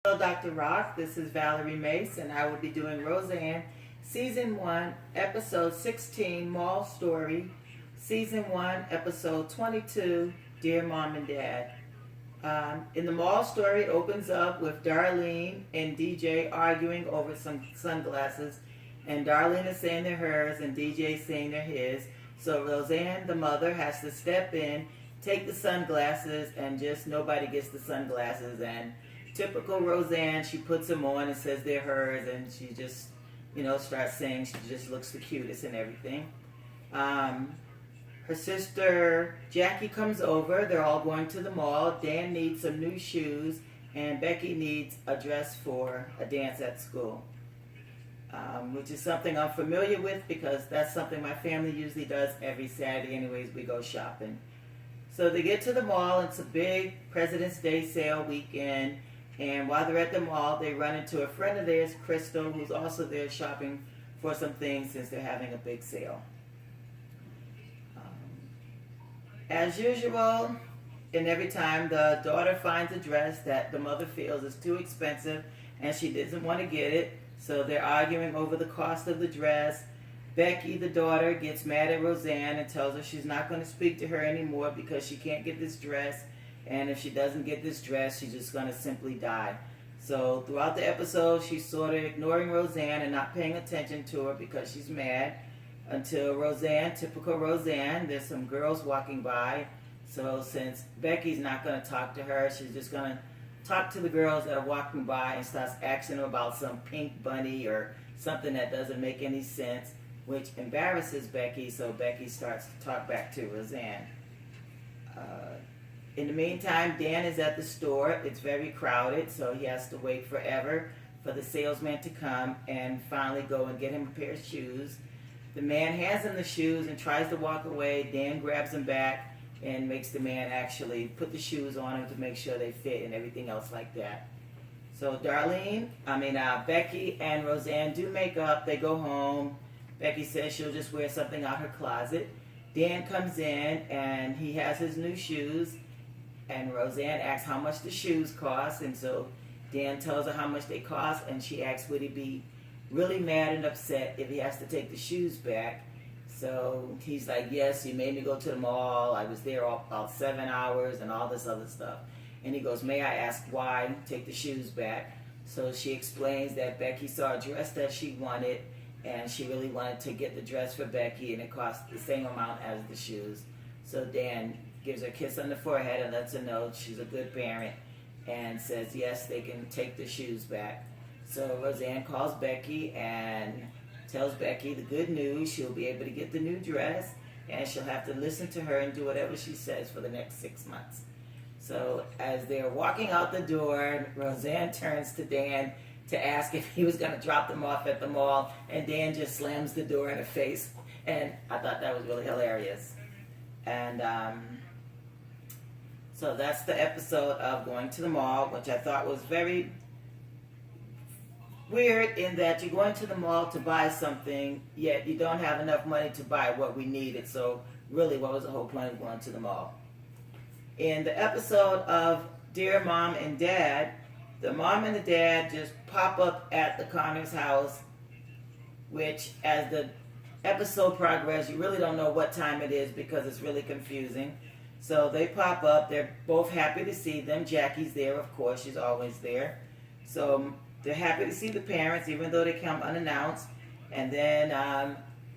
Hello, Dr. Rock. This is Valerie Mace, and I will be doing Roseanne, Season 1, Episode 16, Mall Story, Season 1, Episode 22, Dear Mom and Dad. In the mall story, it opens up with Darlene and DJ arguing over some sunglasses, and Darlene is saying they're hers, and DJ is saying they're his. So Roseanne, the mother, has to step in, take the sunglasses, and just nobody gets the sunglasses. And typical Roseanne, she puts them on and says they're hers, and she just, starts saying she just looks the cutest and everything. Her sister Jackie comes over. They're all going to the mall. Dan needs some new shoes, and Becky needs a dress for a dance at school, which is something I'm familiar with because that's something my family usually does every Saturday. Anyways, we go shopping. So they get to the mall. It's a big President's Day sale weekend. And while they're at the mall, they run into a friend of theirs, Crystal, who's also there shopping for some things since they're having a big sale. As usual, and every time the daughter finds a dress that the mother feels is too expensive and she doesn't want to get it, so they're arguing over the cost of the dress. Becky, the daughter, gets mad at Roseanne and tells her she's not going to speak to her anymore because she can't get this dress. And if she doesn't get this dress, she's just going to simply die. So throughout the episode, she's sort of ignoring Roseanne and not paying attention to her because she's mad. Until Roseanne, typical Roseanne, there's some girls walking by. So since Becky's not going to talk to her, she's just going to talk to the girls that are walking by and starts asking them about some pink bunny or something that doesn't make any sense, which embarrasses Becky. So Becky starts to talk back to Roseanne. In the meantime, Dan is at the store. It's very crowded, so he has to wait forever for the salesman to come and finally go and get him a pair of shoes. The man hands him the shoes and tries to walk away. Dan grabs him back and makes the man actually put the shoes on him to make sure they fit and everything else like that. So Becky and Roseanne do make up. They go home. Becky says she'll just wear something out her closet. Dan comes in and he has his new shoes. And Roseanne asks how much the shoes cost, and so Dan tells her how much they cost, and she asks would he be really mad and upset if he has to take the shoes back. So he's like, yes, you made me go to the mall. I was there about 7 hours and all this other stuff. And he goes, may I ask why? Take the shoes back. So she explains that Becky saw a dress that she wanted, and she really wanted to get the dress for Becky, and it cost the same amount as the shoes. So Dan gives her a kiss on the forehead and lets her know she's a good parent and says yes, they can take the shoes back. So Roseanne calls Becky and tells Becky the good news. She'll be able to get the new dress and she'll have to listen to her and do whatever she says for the next 6 months. So as they're walking out the door, Roseanne turns to Dan to ask if he was going to drop them off at the mall, and Dan just slams the door in her face, and I thought that was really hilarious. And so that's the episode of going to the mall, which I thought was very weird in that you're going to the mall to buy something, yet you don't have enough money to buy what we needed. So really, what was the whole point of going to the mall? In the episode of Dear Mom and Dad, the mom and the dad just pop up at the Connors house, which as the episode progresses, you really don't know what time it is because it's really confusing. So they pop up. They're both happy to see them. Jackie's there, of course. She's always there. So they're happy to see the parents, even though they come unannounced. And then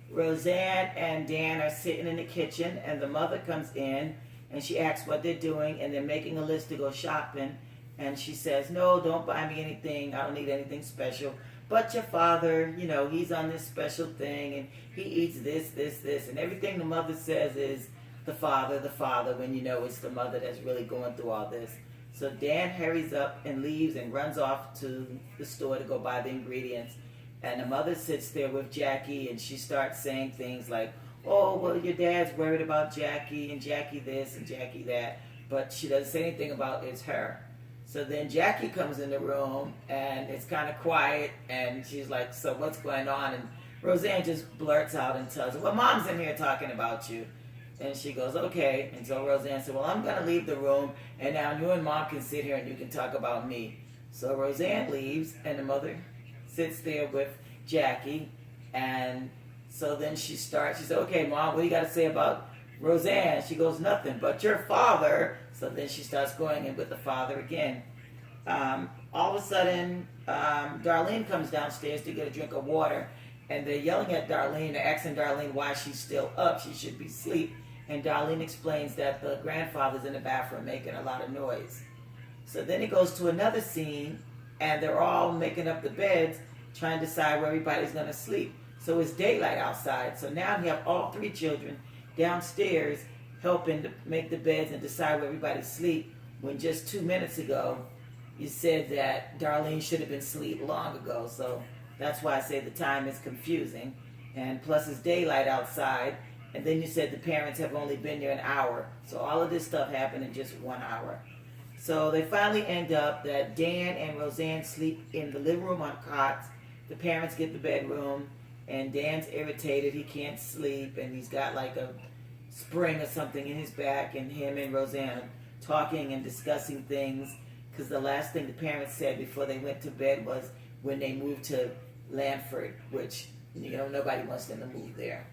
Roseanne and Dan are sitting in the kitchen, and the mother comes in, and she asks what they're doing, and they're making a list to go shopping. And she says, no, don't buy me anything. I don't need anything special. But your father, he's on this special thing, and he eats this, this, this. And everything the mother says is the father, when it's the mother that's really going through all this. So Dan hurries up and leaves and runs off to the store to go buy the ingredients. And the mother sits there with Jackie, and she starts saying things like, oh, well, your dad's worried about Jackie, and Jackie this and Jackie that. But she doesn't say anything about it's her. So then Jackie comes in the room, and it's kind of quiet, and she's like, so what's going on? And Roseanne just blurts out and tells her, well, Mom's in here talking about you. And she goes, okay. And so Roseanne said, well, I'm going to leave the room, and now you and Mom can sit here and you can talk about me. So Roseanne leaves, and the mother sits there with Jackie, and so then she said, okay, Mom, what do you got to say about Roseanne? She goes, nothing, but your father. So then she starts going in with the father again. All of a sudden, Darlene comes downstairs to get a drink of water, and they're yelling at Darlene, they're asking Darlene why she's still up, she should be asleep, and Darlene explains that the grandfather's in the bathroom making a lot of noise. So then it goes to another scene, and they're all making up the beds, trying to decide where everybody's going to sleep. So it's daylight outside, so now you have all three children downstairs helping to make the beds and decide where everybody's sleep, when just 2 minutes ago you said that Darlene should have been asleep long ago. So that's why I say the time is confusing. And plus it's daylight outside, and then you said the parents have only been there an hour. So all of this stuff happened in just 1 hour. So they finally end up that Dan and Roseanne sleep in the living room on cots. The parents get the bedroom, and Dan's irritated, he can't sleep, and he's got like a spring or something in his back, and him and Roseanne are talking and discussing things, because the last thing the parents said before they went to bed was when they moved to Lanford, which, nobody wants them to move there.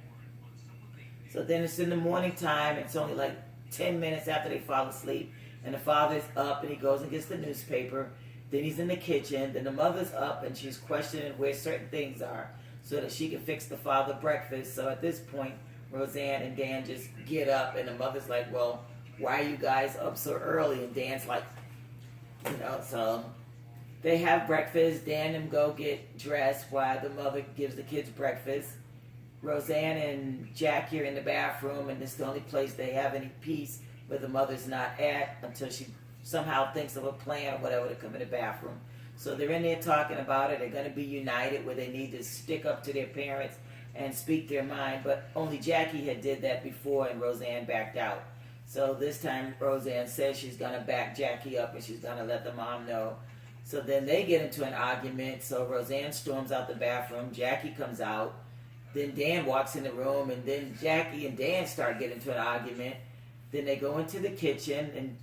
So then it's in the morning time, it's only like 10 minutes after they fall asleep, and the father's up and he goes and gets the newspaper. Then he's in the kitchen, then the mother's up and she's questioning where certain things are so that she can fix the father breakfast. So at this point, Roseanne and Dan just get up, and the mother's like, well, why are you guys up so early? And Dan's like, so they have breakfast. Dan and go get dressed while the mother gives the kids breakfast. Roseanne and Jackie are in the bathroom, and it's the only place they have any peace where the mother's not at until she somehow thinks of a plan or whatever to come in the bathroom. So they're in there talking about it. They're going to be united where they need to stick up to their parents and speak their mind, but only Jackie had did that before, and Roseanne backed out. So this time Roseanne says she's going to back Jackie up and she's going to let the mom know. So then they get into an argument. So Roseanne storms out the bathroom. Jackie comes out. Then Dan walks in the room, and then Jackie and Dan start getting into an argument. Then they go into the kitchen, and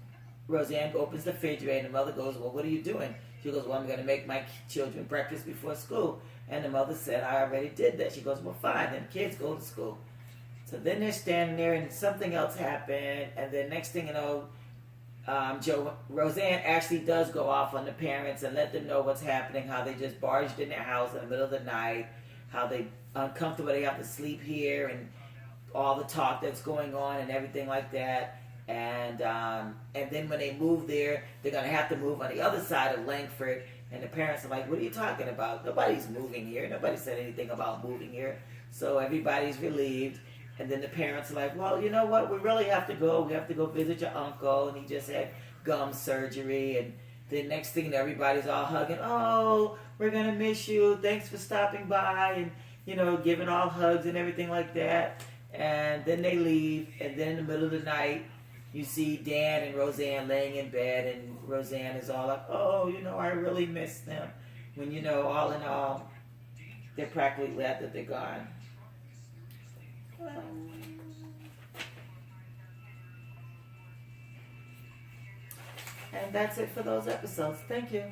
Roseanne opens the refrigerator, and the mother goes, well, what are you doing? She goes, well, I'm going to make my children breakfast before school. And the mother said, I already did that. She goes, well, fine, then the kids go to school. So then they're standing there, and something else happened, and then next thing you know, Roseanne actually does go off on the parents and let them know what's happening, how they just barged in their house in the middle of the night, how they uncomfortable, they have to sleep here, and all the talk that's going on and everything like that. And then when they move there, they're going to have to move on the other side of Langford. And the parents are like, what are you talking about? Nobody's moving here. Nobody said anything about moving here. So everybody's relieved. And then the parents are like, well, you know what? We really have to go. We have to go visit your uncle. And he just had gum surgery. And then next thing, everybody's all hugging. Oh, we're going to miss you. Thanks for stopping by. And, giving all hugs and everything like that. And then they leave. And then in the middle of the night, you see Dan and Roseanne laying in bed, and Roseanne is all like, oh, I really miss them. When, all in all, they're practically glad that they're gone. And that's it for those episodes. Thank you.